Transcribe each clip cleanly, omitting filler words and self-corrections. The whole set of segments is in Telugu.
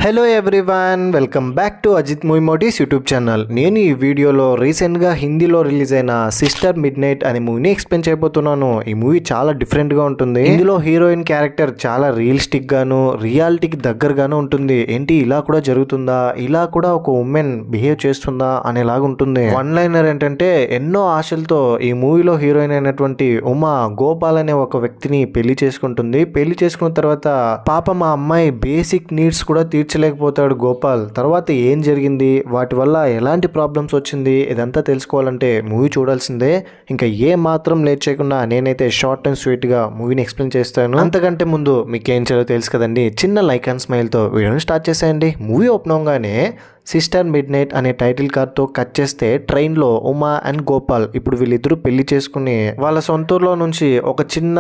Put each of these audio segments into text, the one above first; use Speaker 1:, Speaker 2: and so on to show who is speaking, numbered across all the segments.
Speaker 1: Hello everyone, welcome back to Ajith movie మోటీస్ యూట్యూబ్ ఛానల్. నేను ఈ వీడియోలో రీసెంట్గా హిందీలో రిలీజ్ అయిన సిస్టర్ మిడ్ నైట్ అనే మూవీని ఎక్స్ప్లెయిన్ చేయబోతున్నాను. ఈ మూవీ చాలా డిఫరెంట్గా ఉంటుంది. ఇందులో హీరోయిన్ క్యారెక్టర్ చాలా రియలిస్టిక్ గాను రియాలిటీకి దగ్గరగాను ఉంటుంది. ఏంటి ఇలా కూడా జరుగుతుందా, ఇలా కూడా ఒక ఉమెన్ బిహేవ్ చేస్తుందా అనేలాగా ఉంటుంది. వన్ లైనర్ ఏంటంటే, ఎన్నో ఆశలతో ఈ మూవీలో హీరోయిన్ అయినటువంటి ఉమా గోపాల్ అనే ఒక వ్యక్తిని పెళ్లి చేసుకుంటుంది. పెళ్లి చేసుకున్న తర్వాత పాప మా అమ్మాయి బేసిక్ నీడ్స్ కూడా తీర్చలేకపోతాడు గోపాల్. తర్వాత ఏం జరిగింది, వాటి వల్ల ఎలాంటి ప్రాబ్లమ్స్ వచ్చింది, ఇదంతా తెలుసుకోవాలంటే మూవీ చూడాల్సిందే. ఇంకా ఏ మాత్రం లేట్ చేయకుండా నేనైతే షార్ట్ అండ్ స్వీట్ గా మూవీని ఎక్స్ప్లెయిన్ చేస్తాను. అంతకంటే ముందు మీకు ఏం చేయాలో తెలుసు కదండి, చిన్న లైక్ అండ్ స్మైల్ తో వీడియోని స్టార్ట్ చేసేయండి. మూవీ ఓపెన్ అవగానే సిస్టర్ మిడ్ నైట్ అనే టైటిల్ కార్డ్తో కట్ చేస్తే ట్రైన్లో ఉమా అండ్ గోపాల్ ఇప్పుడు వీళ్ళిద్దరూ పెళ్లి చేసుకుని వాళ్ళ సొంత ఊర్లో నుంచి ఒక చిన్న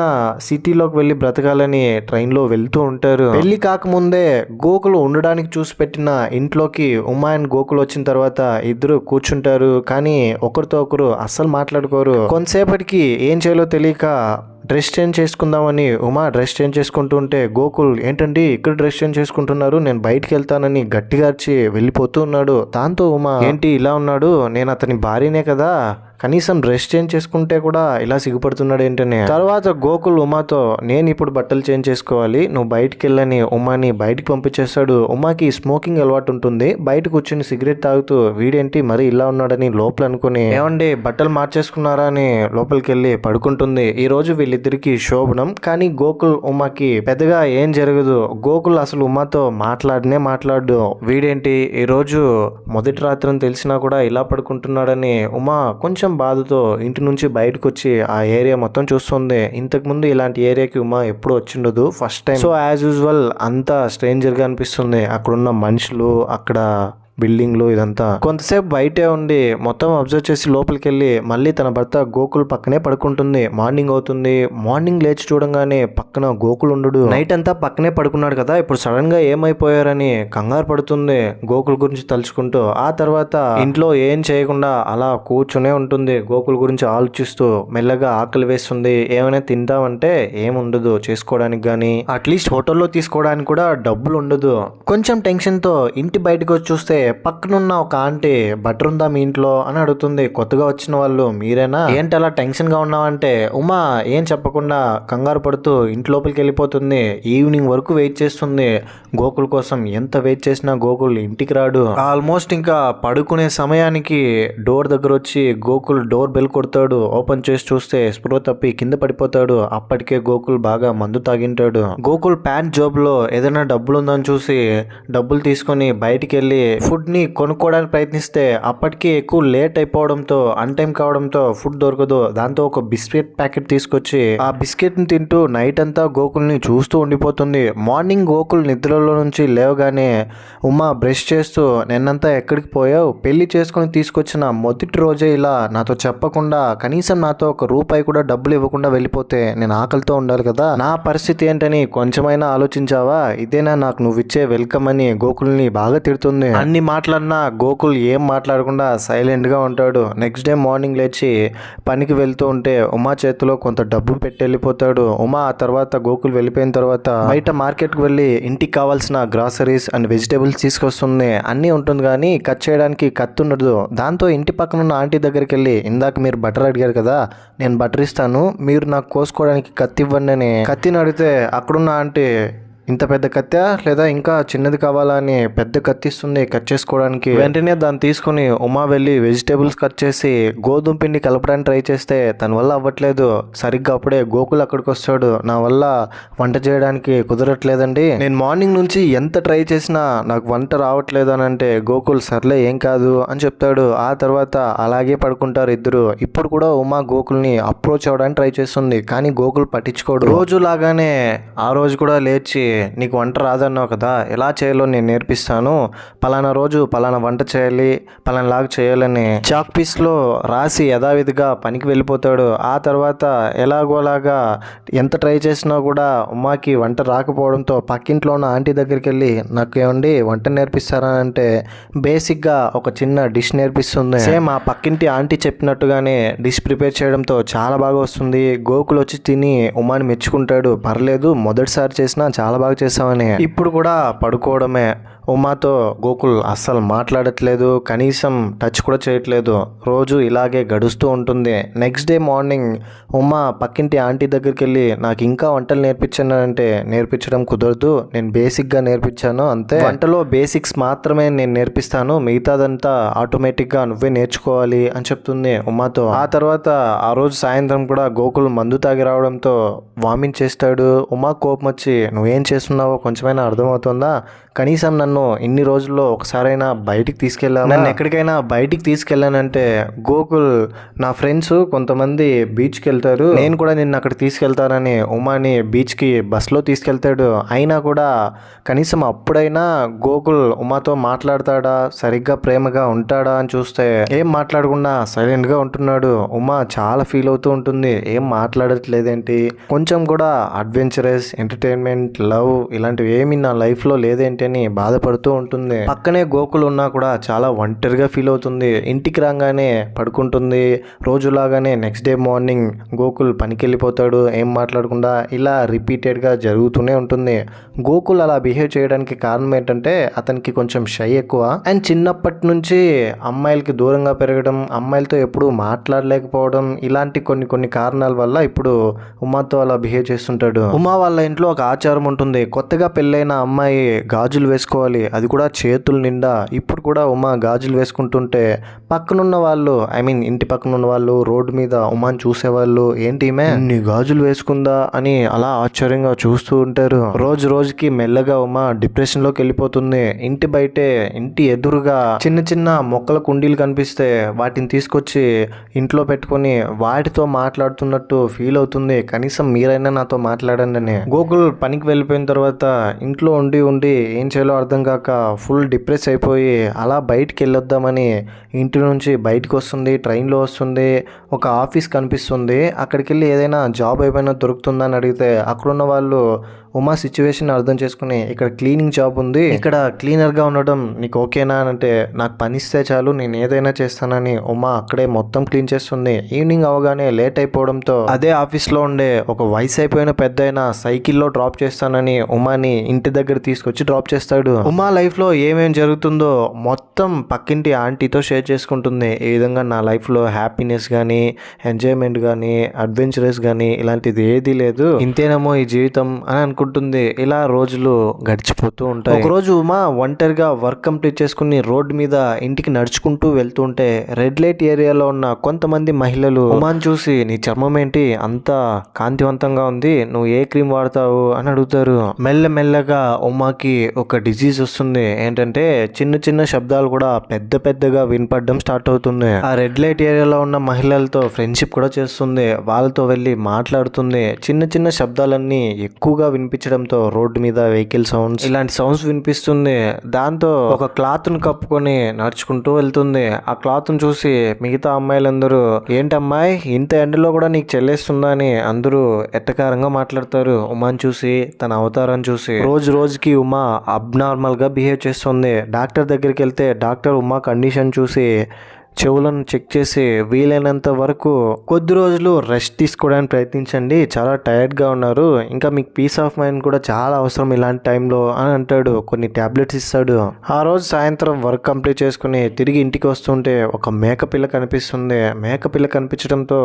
Speaker 1: సిటీలోకి వెళ్ళి బ్రతకాలని ట్రైన్లో వెళ్తూ ఉంటారు. పెళ్లి కాకముందే గోకులు ఉండడానికి చూసి పెట్టిన ఇంట్లోకి ఉమా అండ్ గోకుల్ వచ్చిన తర్వాత ఇద్దరు కూర్చుంటారు. కానీ ఒకరితో ఒకరు అస్సలు మాట్లాడుకోరు. కొంతసేపటికి ఏం చేయాలో తెలియక డ్రెస్ చేంజ్ చేసుకుందామని ఉమా డ్రెస్ చేంజ్ చేసుకుంటూ ఉంటే గోకుల్ ఏంటండి ఇక్కడ డ్రెస్ చేంజ్ చేసుకుంటున్నారు, నేను బయటికి వెళ్తానని గట్టిగా అరిచి వెళ్ళిపోతూ ఉన్నాడు. దాంతో ఉమా ఏంటి ఇలా ఉన్నాడు, నేను అతని భార్యనే కదా, కనీసం డ్రెస్ చేంజ్ చేసుకుంటే కూడా ఇలా సిగ్గుపడుతున్నాడు ఏంటనే. తర్వాత గోకుల్ ఉమాతో నేను ఇప్పుడు బట్టలు చేంజ్ చేసుకోవాలి, నువ్వు బయటికి వెళ్ళని ఉమాని బయటికి పంపించేస్తాడు. ఉమాకి స్మోకింగ్ అలవాటు ఉంటుంది. బయట కూర్చొని సిగరెట్ తాగుతూ వీడేంటి మరి ఇలా ఉన్నాడని లోపల అనుకుని ఏమండి బట్టలు మార్చేసుకున్నారా అని లోపలికి వెళ్ళి పడుకుంటుంది. ఈ రోజు వీళ్ళిద్దరికి శోభనం. కానీ గోకుల్ ఉమాకి పెద్దగా ఏం జరగదు. గోకుల్ అసలు ఉమాతో మాట్లాడు. వీడేంటి ఈ రోజు మొదటి రాత్రి అని తెలిసినా కూడా ఇలా పడుకుంటున్నాడని ఉమా కొంచెం బాధతో ఇంటి నుంచి బయటకు వచ్చి ఆ ఏరియా మొత్తం చూస్తుంది. ఇంతకు ముందు ఇలాంటి ఏరియాకి ఉమా ఎప్పుడు వచ్చిండదు, first time. So as usual అంతా స్ట్రేంజర్ గా అనిపిస్తుంది. అక్కడున్న మనుషులు, అక్కడ బిల్డింగ్లు, ఇదంతా. కొంతసేపు బయటే ఉండి మొత్తం అబ్జర్వ్ చేసి లోపలికి వెళ్ళి మళ్ళీ తన భర్త గోకుల్ పక్కనే పడుకుంటుంది. మార్నింగ్ అవుతుంది. మార్నింగ్ లేచి చూడంగానే పక్కన గోకుల్ ఉండడు. నైట్ అంతా పక్కనే పడుకున్నాడు కదా, ఇప్పుడు సడన్ గా ఏమైపోయారని కంగారు పడుతుంది గోకుల్ గురించి తలుచుకుంటూ. ఆ తర్వాత ఇంట్లో ఏం చేయకుండా అలా కూర్చునే ఉంటుంది గోకుల్ గురించి ఆలోచిస్తూ. మెల్లగా ఆకలి వేస్తుంది. ఏమైనా తింటామంటే ఏముండదు చేసుకోవడానికి గానీ, అట్లీస్ట్ హోటల్లో తీసుకోవడానికి కూడా డబ్బులు ఉండదు. కొంచెం టెన్షన్ తో ఇంటి బయటకు వచ్చి చూస్తే పక్కనున్న ఒక ఆంటీ బటర్ ఉందా మీ ఇంట్లో అని అడుగుతుంది. కొత్తగా వచ్చిన వాళ్ళు మీరేనా, ఏంటి అలా టెన్షన్ గా ఉన్నావంటే ఉమా ఏం చెప్పకుండా కంగారు పడుతూ ఇంటి లోపలికి వెళ్ళిపోతుంది. ఈవినింగ్ వరకు వెయిట్ చేస్తుంది గోకుల్ కోసం. ఎంత వెయిట్ చేసినా గోకుల్ ఇంటికి రాడు. ఆల్మోస్ట్ ఇంకా పడుకునే సమయానికి డోర్ దగ్గర వచ్చి గోకుల్ డోర్ బెల్ కొడతాడు. ఓపెన్ చేసి చూస్తే స్పృహ తప్పి కింద పడిపోతాడు. అప్పటికే గోకుల్ బాగా మందు తాగింటాడు. గోకుల్ ప్యాంట్ జాబ్ లో ఏదైనా డబ్బులు ఉందని చూసి డబ్బులు తీసుకొని బయటికి వెళ్ళి ఫుడ్ ని కొనుక్కోవడానికి ప్రయత్నిస్తే అప్పటికి ఎక్కువ లేట్ అయిపోవడంతో, అన్ టైం కావడంతో ఫుడ్ దొరకదు. దాంతో ఒక బిస్కెట్ ప్యాకెట్ తీసుకొచ్చి ఆ బిస్కెట్ ని తింటూ నైట్ అంతా గోకుల్ ని చూస్తూ ఉండిపోతుంది. మార్నింగ్ గోకుల్ నిద్రలో నుంచి లేవగానే ఉమా బ్రష్ చేస్తూ నిన్నంతా ఎక్కడికి పోయావు, పెళ్లి చేసుకుని తీసుకొచ్చిన మొదటి రోజే ఇలా నాతో చెప్పకుండా కనీసం నాతో ఒక రూపాయి కూడా డబ్బులు ఇవ్వకుండా వెళ్ళిపోతే నేను ఆకలితో ఉండాలి కదా, నా పరిస్థితి ఏంటని కొంచెమైనా ఆలోచించావా, ఇదేనా నాకు నువ్వు ఇచ్చే వెల్కమ్ అని గోకుల్ని బాగా తిడుతుంది. అన్ని మాట్లాడినా గోకుల్ ఏం మాట్లాడకుండా సైలెంట్ గా ఉంటాడు. నెక్స్ట్ డే మార్నింగ్ లేచి పనికి వెళ్తూ ఉంటే ఉమా చేతిలో కొంత డబ్బు పెట్టి వెళ్ళిపోతాడు. ఉమా ఆ తర్వాత గోకుల్ వెళ్ళిపోయిన తర్వాత బయట మార్కెట్ కి వెళ్ళి ఇంటికి కావాల్సిన గ్రాసరీస్ అండ్ వెజిటేబుల్స్ తీసుకొస్తుంది. అన్నీ ఉంటుంది కానీ కట్ చేయడానికి కత్తి ఉండదు. దాంతో ఇంటి పక్కన ఉన్న ఆంటీ దగ్గరికి వెళ్ళి ఇందాక మీరు బటర్ అడిగారు కదా, నేను బటర్ ఇస్తాను, మీరు నాకు కోసుకోవడానికి కత్తి ఇవ్వండి అని కత్తిని అడిగితే అక్కడున్న ఆంటీ ఇంత పెద్ద కత్తి లేదా ఇంకా చిన్నది కావాలా అని పెద్ద కత్తిస్తుంది కట్ చేసుకోవడానికి. వెంటనే దాన్ని తీసుకుని ఉమా వెళ్ళి వెజిటేబుల్స్ కట్ చేసి గోధుమ పిండి కలపడానికి ట్రై చేస్తే తన వల్ల అవ్వట్లేదు. సరిగ్గా అప్పుడే గోకుల్ అక్కడికి వస్తాడు. నా వల్ల వంట చేయడానికి కుదరట్లేదండి, నేను మార్నింగ్ నుంచి ఎంత ట్రై చేసినా నాకు వంట రావట్లేదు అని అంటే గోకుల్ సర్లే ఏం కాదు అని చెప్తాడు. ఆ తర్వాత అలాగే పడుకుంటారు ఇద్దరు. ఇప్పుడు కూడా ఉమా గోకుల్ని అప్రోచ్ అవ్వడానికి ట్రై చేస్తుంది కానీ గోకుల్ పట్టించుకోడు. రోజు లాగానే ఆ రోజు కూడా లేచి నీకు వంట రాదన్నావు కదా, ఎలా చేయాలో నేను నేర్పిస్తాను, పలానా రోజు పలానా వంట చేయాలి, పలానాలాగా చేయాలని చాక్ పీస్లో రాసి యథావిధిగా పనికి వెళ్ళిపోతాడు. ఆ తర్వాత ఎలాగోలాగా ఎంత ట్రై చేసినా కూడా ఉమాకి వంట రాకపోవడంతో పక్కింట్లో ఉన్న ఆంటీ దగ్గరికి వెళ్ళి నాకు ఏమండి వంట నేర్పిస్తారా అంటే బేసిక్గా ఒక చిన్న డిష్ నేర్పిస్తుంది. సేమ్ ఆ పక్కింటి ఆంటీ చెప్పినట్టుగానే డిష్ ప్రిపేర్ చేయడంతో చాలా బాగా వస్తుంది. గోకుల్ వచ్చి తిని ఉమాని మెచ్చుకుంటాడు. పర్లేదు మొదటిసారి చేసినా చాలా బాగా చేసామని. ఇప్పుడు కూడా పడుకోవడమే. ఉమాతో గోకుల్ అస్సలు మాట్లాడట్లేదు, కనీసం టచ్ కూడా చేయట్లేదు. రోజు ఇలాగే గడుస్తూ ఉంటుంది. నెక్స్ట్ డే మార్నింగ్ ఉమా పక్కింటి ఆంటీ దగ్గరికి వెళ్ళి నాకు ఇంకా వంటలు నేర్పించాను అంటే నేర్పించడం కుదరదు, నేను బేసిక్గా నేర్పించాను అంతే, వంటలో బేసిక్స్ మాత్రమే నేను నేర్పిస్తాను, మిగతాదంతా ఆటోమేటిక్గా నువ్వే నేర్చుకోవాలి అని చెప్తుంది ఉమాతో. ఆ తర్వాత ఆ రోజు సాయంత్రం కూడా గోకుల్ మందు తాగి రావడంతో వామిట్ చేస్తాడు. ఉమా కోపం వచ్చి నువ్వేం చేస్తున్నావో కొంచెమైనా అర్థమవుతుందా, కనీసం నన్ను ఇన్ని రోజుల్లో ఒకసారైనా బయటికి తీసుకెళ్ళా, నన్ను ఎక్కడికైనా బయటికి తీసుకెళ్ళానంటే గోకుల్ నా ఫ్రెండ్స్ కొంతమంది బీచ్కి వెళ్తారు, నేను కూడా నిన్ను అక్కడ తీసుకెళ్తానని ఉమాని బీచ్కి బస్లో తీసుకెళ్తాడు. అయినా కూడా కనీసం అప్పుడైనా గోకుల్ ఉమాతో మాట్లాడతాడా, సరిగ్గా ప్రేమగా ఉంటాడా అని చూస్తే ఏం మాట్లాడకుండా సైలెంట్గా ఉంటున్నాడు. ఉమా చాలా ఫీల్ అవుతూ ఉంటుంది, ఏం మాట్లాడట్లేదేంటి, కొంచెం కూడా అడ్వెంచరస్ ఎంటర్టైన్మెంట్ లవ్ ఇలాంటివి ఏమి నా లైఫ్లో లేదేంటి అని బాధపడుతూ ఉంటుంది. పక్కనే గోకుల్ ఉన్నా కూడా చాలా ఒంటరిగా ఫీల్ అవుతుంది. ఇంటికి రాగానే పడుకుంటుంది. రోజులాగానే నెక్స్ట్ డే మార్నింగ్ గోకుల్ పనికి వెళ్ళిపోతాడు, ఏం మాట్లాడకుండా. ఇలా రిపీటెడ్గా జరుగుతూనే ఉంటుంది. గోకుల్ అలా బిహేవ్ చేయడానికి కారణం ఏంటంటే అతనికి కొంచెం షై ఎక్కువ అండ్ చిన్నప్పటి నుంచి అమ్మాయిలకి దూరంగా పెరగడం, అమ్మాయిలతో ఎప్పుడు మాట్లాడలేకపోవడం, ఇలాంటి కొన్ని కారణాల వల్ల ఇప్పుడు ఉమాతో అలా బిహేవ్ చేస్తుంటాడు. ఉమా వాళ్ళ ఇంట్లో ఒక ఆచారం ఉంటుంది, కొత్తగా పెళ్ళైన అమ్మాయి గాజులు వేసుకోవాలి, అది కూడా చేతుల నిండా. ఇప్పుడు కూడా ఉమా గాజులు వేసుకుంటుంటే పక్కనున్న వాళ్ళు, ఇంటి పక్కన ఉన్న వాళ్ళు రోడ్డు మీద ఉమాని చూసేవాళ్ళు, ఏంటి ఈమె ఇన్ని గాజులు వేసుకుందా అని అలా ఆశ్చర్యంగా చూస్తూ ఉంటారు. రోజు రోజుకి మెల్లగా ఉమా డిప్రెషన్లోకి వెళ్ళిపోతుంది. ఇంటి బయటే, ఇంటి ఎదురుగా చిన్న చిన్న మొక్కల కుండీలు కనిపిస్తే వాటిని తీసుకొచ్చి ఇంట్లో పెట్టుకొని వాటితో మాట్లాడుతున్నట్టు ఫీల్ అవుతుంది. కనీసం మీరైనా నాతో మాట్లాడండి అని. గోకుల్ పనికి వెళ్ళిపోయిన తర్వాత ఇంట్లో ఉండి ఏం చేయాలో అర్థం కాక ఫుల్ డిప్రెస్ అయిపోయి అలా బయటికి వెళ్ళొద్దామని ఇంటి నుంచి బయటకు వస్తుంది. ట్రైన్లో వస్తుంది, ఒక ఆఫీస్ కనిపిస్తుంది, అక్కడికి వెళ్ళి ఏదైనా జాబ్ ఏమైనా దొరుకుతుందా అని అడిగితే అక్కడున్న వాళ్ళు ఉమా సిచ్యువేషన్ అర్థం చేసుకుని ఇక్కడ క్లీనింగ్ జాబ్ ఉంది, ఇక్కడ క్లీనర్గా ఉండడం నీకు ఓకేనా అని అంటే నాకు పని ఇస్తే చాలు నేను ఏదైనా చేస్తానని ఉమా అక్కడే మొత్తం క్లీన్ చేస్తుంది. ఈవినింగ్ అవగానే లేట్ అయిపోవడంతో అదే ఆఫీస్లో ఉండే ఒక వయసు అయిపోయిన పెద్దయినా సైకిల్లో డ్రాప్ చేస్తానని ఉమాని ఇంటి దగ్గర తీసుకొచ్చి డ్రాప్ చేస్తాడు. ఉమా లైఫ్లో ఏమేం జరుగుతుందో మొత్తం పక్కింటి ఆంటీతో షేర్ చేసుకుంటుంది. ఈ విధంగా నా లైఫ్లో హ్యాపీనెస్ కానీ ఎంజాయ్మెంట్ కానీ అడ్వెంచరస్ కానీ ఇలాంటిది ఏదీ లేదు, ఇంతేనేమో ఈ జీవితం అని అనుకుంటుంది. ఇలా రోజులు గడిచిపోతూ ఉంటాయి. ఒకరోజు ఉమా ఒంటరిగా వర్క్ కంప్లీట్ చేసుకుని రోడ్డు మీద ఇంటికి నడుచుకుంటూ వెళ్తుంటే రెడ్ లైట్ ఏరియాలో ఉన్న కొంతమంది మహిళలు ఉమాని చూసి నీ చర్మం ఏంటి అంత కాంతివంతంగా ఉంది, నువ్వు ఏ క్రీమ్ వాడతావు అని అడుగుతారు. మెల్లమెల్లగా ఉమాకి ఒక డిజీజ్ వస్తుంది. ఏంటంటే చిన్న చిన్న శబ్దాలు కూడా పెద్దగా వినపడడం స్టార్ట్ అవుతుంది. ఆ రెడ్ లైట్ ఏరియాలో ఉన్న మహిళలతో ఫ్రెండ్షిప్ కూడా చేస్తుంది, వాళ్ళతో వెళ్ళి మాట్లాడుతుంది. చిన్న చిన్న శబ్దాలన్నీ ఎక్కువగా వినిపించడంతో రోడ్డు మీద వెహికల్ సౌండ్స్ ఇలాంటి సౌండ్స్ వినిపిస్తుంది. దాంతో ఒక క్లాత్ ను కప్పుకొని నడుచుకుంటూ వెళ్తుంది. ఆ క్లాత్ ను చూసి మిగతా అమ్మాయిలందరూ ఏంటమ్మాయి ఇంత ఎండలో కూడా నీకు చెల్లేస్తుందా అని అందరూ ఎట్టకారంగా మాట్లాడతారు. ఉమాని చూసి, తన అవతారాన్ని చూసి. రోజుకి ఉమా అబ్నార్మల్ గా బిహేవ్ చేస్తుంది. డాక్టర్ దగ్గరికి వెళ్తే డాక్టర్ ఉమా కండిషన్ చూసి చెవులను చెక్ చేసి వీలైనంత వరకు కొద్ది రోజులు రెస్ట్ తీసుకోవడానికి ప్రయత్నించండి, చాలా టైర్డ్గా ఉన్నారు, ఇంకా మీకు పీస్ ఆఫ్ మైండ్ కూడా చాలా అవసరం ఇలాంటి టైంలో అని అంటాడు. కొన్ని ట్యాబ్లెట్స్ ఇస్తాడు. ఆ రోజు సాయంత్రం వర్క్ కంప్లీట్ చేసుకుని తిరిగి ఇంటికి వస్తుంటే ఒక మేకపిల్ల కనిపిస్తుంది. మేకపిల్ల కనిపించడంతో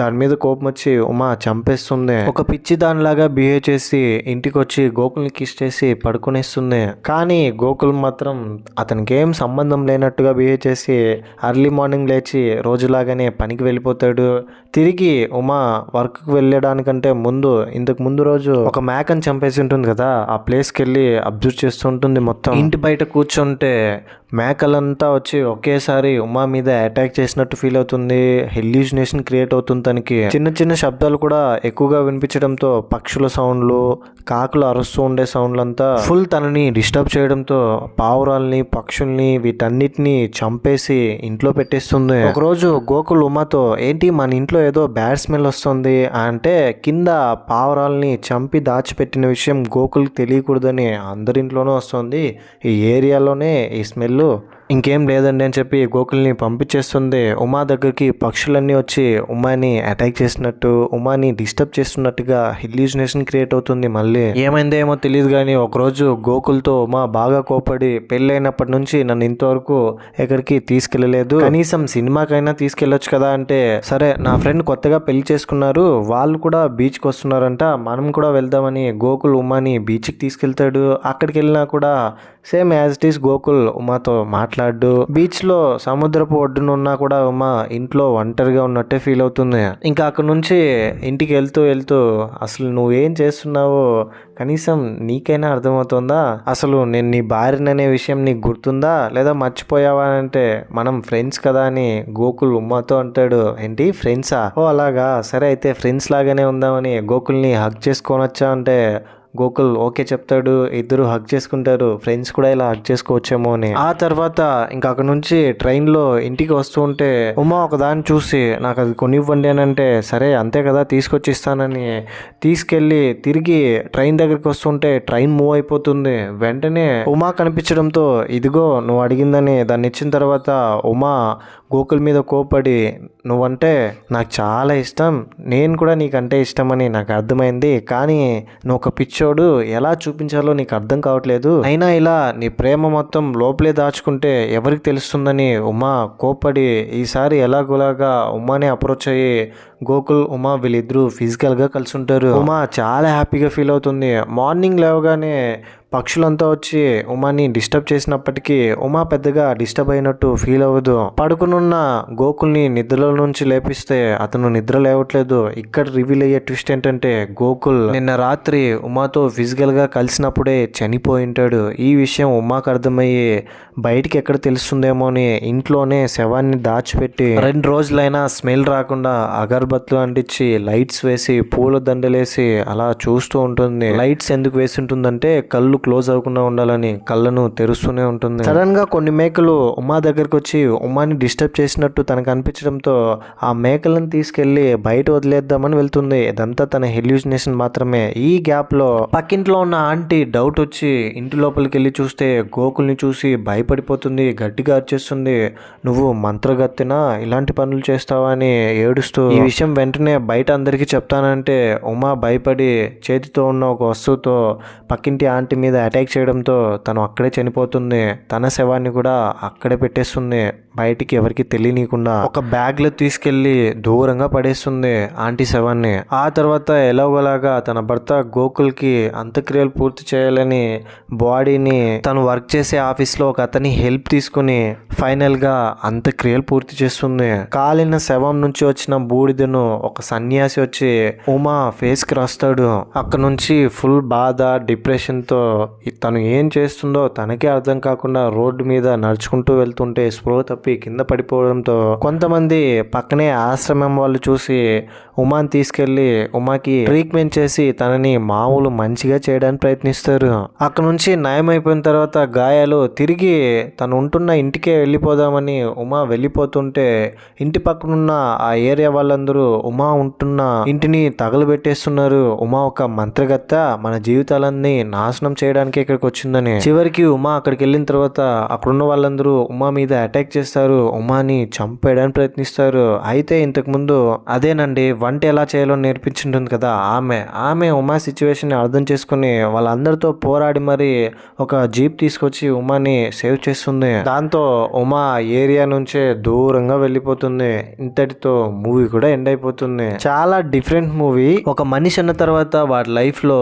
Speaker 1: దాని మీద కోపం వచ్చి ఉమా చంపేస్తుంది. ఒక పిచ్చి దానిలాగా బిహేవ్ చేసి ఇంటికి వచ్చి గోకుల్ని కిస్ చేసి పడుకునేస్తుంది. కానీ గోకుల్ మాత్రం అతనికి ఏం సంబంధం లేనట్టుగా బిహేవ్ చేసి అర్లీ మార్నింగ్ లేచి రోజులాగానే పనికి వెళ్ళిపోతాడు. తిరిగి ఉమా వర్క్కి వెళ్ళడానికంటే ఇంతకు ముందు రోజు ఒక మేకని చంపేసి ఉంటుంది కదా, ఆ ప్లేస్కి వెళ్ళి అబ్జర్వ్ చేస్తూ ఉంటుంది. మొత్తం ఇంటి బయట కూర్చుంటే మేకలంతా వచ్చి ఒకేసారి ఉమా మీద అటాక్ చేసినట్టు ఫీల్ అవుతుంది. హెల్యూసినేషన్ క్రియేట్ అవుతుంది తనకి. చిన్న చిన్న శబ్దాలు కూడా ఎక్కువగా వినిపించడంతో పక్షుల సౌండ్లు, కాకులు అరుస్తూ ఉండే సౌండ్లంతా ఫుల్ తనని డిస్టర్బ్ చేయడంతో పావురాల్ని, పక్షుల్ని వీటన్నిటిని చంపేసి ఇంట్లో పెట్టేస్తుంది. ఒకరోజు గోకుల్ ఉమాతో ఏంటి మన ఇంట్లో ఏదో బ్యాడ్ స్మెల్ వస్తుంది అంటే కింద పావురాల్ని చంపి దాచిపెట్టిన విషయం గోకుల్కి తెలియకూడదని అందరింట్లోనూ వస్తుంది. ఈ ఏరియాలోనే ఈ స్మెల్ ఇంకేం లేదండి అని చెప్పి గోకుల్ని పంపించేస్తుంది. ఉమా దగ్గరికి పక్షులన్నీ వచ్చి ఉమాని అటాక్ చేసినట్టు, ఉమాని డిస్టర్బ్ చేస్తున్నట్టుగా హెల్యూసినేషన్ క్రియేట్ అవుతుంది. మళ్ళీ ఏమైందో ఏమో తెలియదు కానీ ఒకరోజు గోకుల్తో ఉమా బాగా కోపడి పెళ్ళైనప్పటి నుంచి నన్ను ఇంతవరకు ఎక్కడికి తీసుకెళ్ళలేదు, కనీసం సినిమాకైనా తీసుకెళ్ళొచ్చు కదా అంటే, సరే నా ఫ్రెండ్ కొత్తగా పెళ్లి చేసుకున్నారు, వాళ్ళు కూడా బీచ్కి వస్తున్నారంట, మనం కూడా వెళ్దామని గోకుల్ ఉమాని బీచ్కి తీసుకెళ్తాడు. అక్కడికి వెళ్ళినా కూడా same as it is Gokul ఉమాతో మాట్లాడు. బీచ్ లో సముద్రపు ఒడ్డున ఉన్నా కూడా ఉమా ఇంట్లో ఒంటరిగా ఉన్నట్టే ఫీల్ అవుతుంది. ఇంకా అక్కడ నుంచి ఇంటికి వెళ్తూ వెళ్తూ అసలు నువ్వేం చేస్తున్నావో కనీసం నీకైనా అర్థమవుతుందా, అసలు నేను నీ భార్యననే విషయం నీకు గుర్తుందా లేదా మర్చిపోయావా అంటే, మనం ఫ్రెండ్స్ కదా అని గోకుల్ ఉమాతో అంటాడు. ఏంటి ఫ్రెండ్సా? ఓ అలాగా, సరే అయితే ఫ్రెండ్స్ లాగానే ఉందామని గోకుల్ని హగ్ చేసుకోనొచ్చా అంటే గోకుల్ ఓకే చెప్తాడు. ఇద్దరు హగ్ చేసుకుంటారు. ఫ్రెండ్స్ కూడా ఇలా హగ్ చేసుకోవచ్చేమో అని. ఆ తర్వాత ఇంకా అక్కడ నుంచి ట్రైన్లో ఇంటికి వస్తూ ఉంటే ఉమా ఒక దాన్ని చూసి నాకు అది కొనివ్వండి అని అంటే, సరే అంతే కదా తీసుకొచ్చి ఇస్తానని తీసుకెళ్ళి తిరిగి ట్రైన్ దగ్గరికి వస్తుంటే ట్రైన్ మూవ్ అయిపోతుంది. వెంటనే ఉమా కనిపించడంతో ఇదిగో నువ్వు అడిగిందని దాన్ని ఇచ్చిన తర్వాత ఉమా గోకుల్ మీద కోపడి, నువ్వంటే నాకు చాలా ఇష్టం, నేను కూడా నీకంటే ఇష్టం అని నాకు అర్థమైంది, కానీ నువ్వు ఒక పిచ్చోడు, ఎలా చూపించాలో నీకు అర్థం కావట్లేదు, అయినా ఇలా నీ ప్రేమ మొత్తం లోపలే దాచుకుంటే ఎవరికి తెలుస్తుందని ఉమా కోపడి ఈసారి ఎలాగోలాగా ఉమానే అప్రోచ్ అయ్యి గోకుల్ ఉమా వీళ్ళిద్దరూ ఫిజికల్గా కలిసి ఉంటారు. ఉమా చాలా హ్యాపీగా ఫీల్ అవుతుంది. మార్నింగ్ లేవగానే పక్షులంతా వచ్చి ఉమాని డిస్టర్బ్ చేసినప్పటికీ ఉమా పెద్దగా డిస్టర్బ్ అయినట్టు ఫీల్ అవ్వదు. పడుకునున్న గోకుల్ని నిద్రలో నుంచి లేపిస్తే అతను నిద్ర లేవట్లేదు. ఇక్కడ రివీల్ అయ్యే ట్విస్ట్ ఏంటంటే గోకుల్ నిన్న రాత్రి ఉమాతో ఫిజికల్గా కలిసినప్పుడే చనిపోయి ఉంటాడు. ఈ విషయం ఉమాకు అర్థమయ్యి బయటికి ఎక్కడ తెలుస్తుందేమో అని ఇంట్లోనే శవాన్ని దాచిపెట్టి 2 రోజులైనా స్మెల్ రాకుండా అగరబత్తులు అంటించి లైట్స్ వేసి పూల దండలేసి అలా చూస్తూ ఉంటుంది. లైట్స్ ఎందుకు వేసి ఉంటుందంటే కళ్ళు క్లోజ్ అవ్వకుండా ఉండాలని కళ్ళను తెరుస్తూనే ఉంటుంది. సడన్ గా కొన్ని మేకలు ఉమా దగ్గరకు వచ్చి ఉమాని డిస్టర్బ్ చేసినట్టు తనకు అనిపించడంతో ఆ మేకలను తీసుకెళ్లి బయట వదిలేద్దామని వెళ్తుంది. ఇదంతా తన హెల్యూసినేషన్ మాత్రమే. ఈ గ్యాప్ లో పక్కింట్లో ఉన్న ఆంటీ డౌట్ వచ్చి ఇంటి లోపలికి వెళ్ళి చూస్తే గోకుల్ని చూసి భయపడిపోతుంది. గట్టిగా అరిచేస్తుంది, నువ్వు మంత్రగత్తెనా, ఇలాంటి పనులు చేస్తావా అని ఏడుస్తూ. ఈ విషయం వెంటనే బయట అందరికీ చెప్తానంటే ఉమా భయపడి చేతితో ఉన్న ఒక వస్తువుతో పక్కింటి ఆంటీ మీద అటాక్ చేయడంతో తను అక్కడే చనిపోతుంది. తన శవాన్ని కూడా అక్కడే పెట్టేస్తుంది, బయటికి ఎవరికి తెలియనీయకుండా ఒక బ్యాగ్ లో తీసుకెళ్లి దూరంగా పడేస్తుంది ఆంటీ శవాన్ని. ఆ తర్వాత ఎలాగోలాగా తన భర్త గోకుల్ కి అంత్యక్రియలు పూర్తి చేయాలని బాడీని తను వర్క్ చేసే ఆఫీస్ లో ఒక అతని హెల్ప్ తీసుకుని ఫైనల్ గా అంత్యక్రియలు పూర్తి చేస్తుంది. కాలిన శవం నుంచి వచ్చిన బూడిదను ఒక సన్యాసి వచ్చి ఉమా ఫేస్ కి రాస్తాడు. అక్కడ నుంచి ఫుల్ బాధ డిప్రెషన్ తో తను ఏం చేస్తుందో తనకే అర్థం కాకుండా రోడ్డు మీద నడుచుకుంటూ వెళ్తుంటే స్పృహ తప్పి కింద పడిపోవడంతో కొంతమంది పక్కనే ఆశ్రమం వాళ్ళు చూసి ఉమాని తీసుకెళ్లి ఉమాకి ట్రీట్మెంట్ చేసి తనని మామూలు మంచిగా చేయడానికి ప్రయత్నిస్తారు. అక్కడ నుంచి నయం అయిపోయిన తర్వాత గాయాలు తిరిగి తను ఉంటున్న ఇంటికే వెళ్ళిపోదామని ఉమా వెళ్ళిపోతుంటే ఇంటి పక్కనున్న ఆ ఏరియా వాళ్ళందరూ ఉమా ఉంటున్న ఇంటిని తగలబెట్టేస్తున్నారు. ఉమా ఒక మంత్రగత్త మన జీవితాలన్నీ నాశనం చేయడానికి ఇక్కడికి వచ్చిందని. చివరికి ఉమా అక్కడికి వెళ్ళిన తర్వాత అక్కడున్న వాళ్ళందరూ ఉమా మీద అటాక్ చేస్తారు, ఉమాని చంపేయడానికి ప్రయత్నిస్తారు. అయితే ఇంతకు ముందు అదేనండి వంట ఎలా చేయాలో నేర్పించుంటుంది కదా ఆమె ఉమా సిచ్యువేషన్ అర్థం చేసుకుని వాళ్ళందరితో పోరాడి మరి ఒక జీప్ తీసుకొచ్చి ఉమాని సేవ్ చేస్తుంది. దాంతో ఉమా ఏరియా నుంచే దూరంగా వెళ్ళిపోతుంది. ఇంతటితో మూవీ కూడా ఎండ్ అయిపోతుంది. చాలా డిఫరెంట్ మూవీ. ఒక మనిషి అన్న తర్వాత వాడి లైఫ్ లో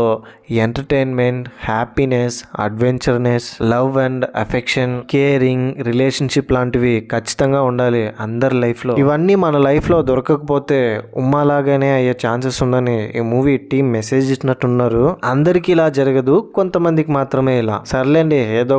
Speaker 1: entertainment, happiness, adventureness, love and affection, caring, relationship లాంటివి ఖచ్చితంగా ఉండాలి అందరి లైఫ్ లో. ఇవన్నీ మన లైఫ్ లో దొరకకపోతే ఉమ్మాలాగానే అయ్యే ఛాన్సెస్ ఉందని ఈ మూవీ టీం మెసేజ్ ఇచ్చినట్టున్నారు. అందరికీ ఇలా జరగదు, కొంతమందికి మాత్రమే ఇలా. సర్లేండి, ఏదో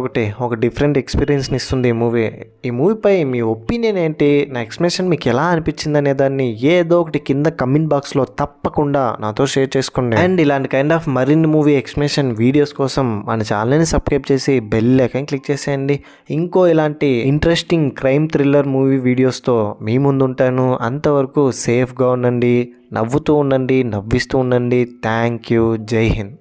Speaker 1: ఒక డిఫరెంట్ ఎక్స్పీరియన్స్ ని ఇస్తుంది ఈ మూవీ. ఈ మూవీపై మీ ఒపీనియన్ ఏంటి, నా ఎక్స్ప్రెషన్ మీకు ఎలా అనిపించింది అనే దాన్ని ఏదో ఒకటి కింద కమెంట్ బాక్స్ లో తప్పకుండా నాతో షేర్ చేసుకోండి. అండ్ ఇలాంటి కైండ్ ఆఫ్ మరిన్ని మూవీ ఎక్స్ప్లెనేషన్ వీడియోస్ కోసం మన ఛానల్ని సబ్స్క్రైబ్ చేసి బెల్ ఐకాన్ క్లిక్ చేసేయండి. ఇంకో ఇలాంటి ఇంట్రెస్టింగ్ క్రైమ్ థ్రిల్లర్ మూవీ వీడియోస్తో మీ ముందు ఉంటాను. అంతవరకు సేఫ్గా ఉండండి, నవ్వుతూ ఉండండి, నవ్విస్తూ ఉండండి. Thank you. జై హింద్.